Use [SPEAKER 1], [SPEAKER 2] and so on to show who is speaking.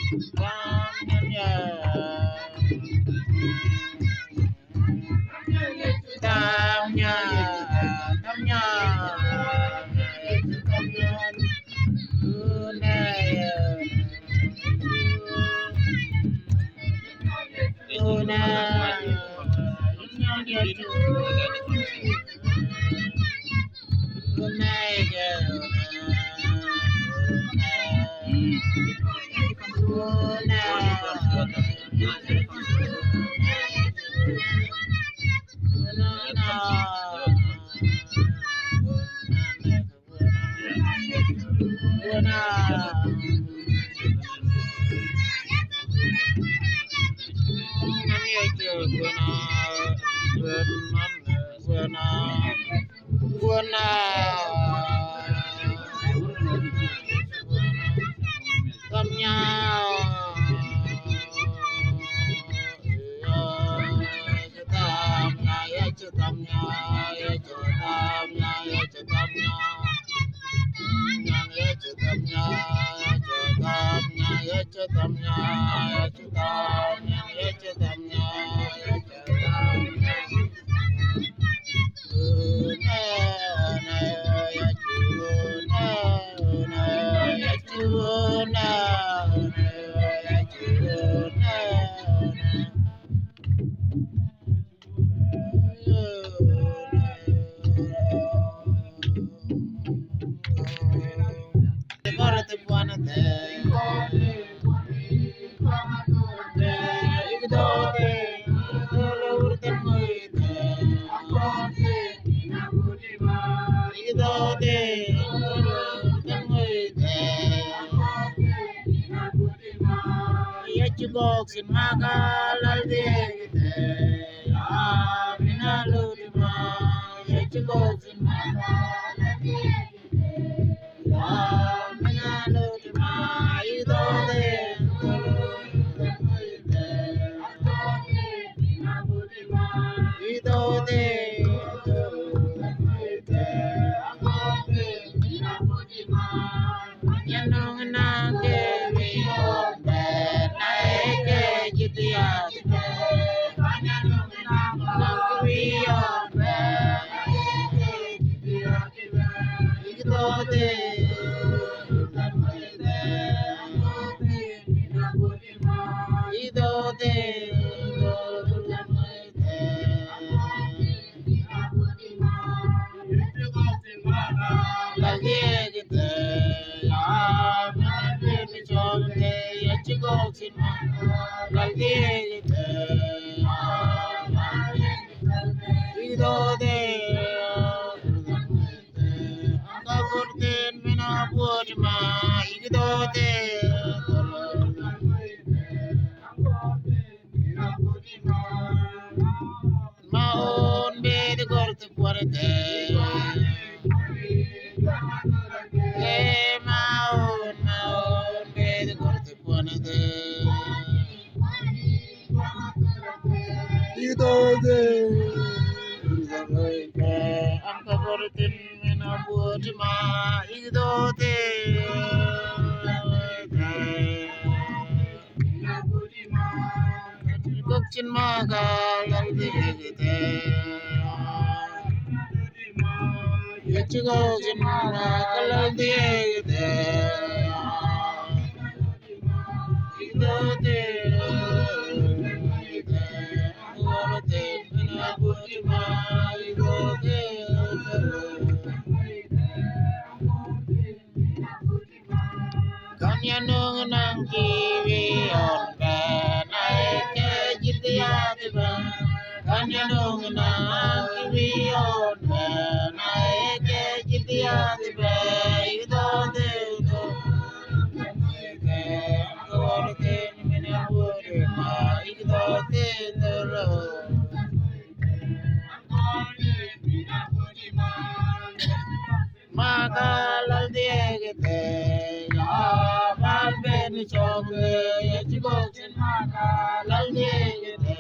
[SPEAKER 1] Tamnya tamnya tamnya Luna Boxing magalal de Minaludima Boxing magalal de Minaludima Ido de Yanong na kewi Maun bed gorte puarte maun bed gorte puante Ito de angka gortin mina buat ma ito de Kokcin magal de Yachigocin magal de Kanyanong nang kiwi on naike jitiya diba Kanyanong nang kiwi on naike jitiya diba Ito de ito Gortin minaburi ma Ito de ito Magalal diegete Malben chokle Yachigochin magalal diegete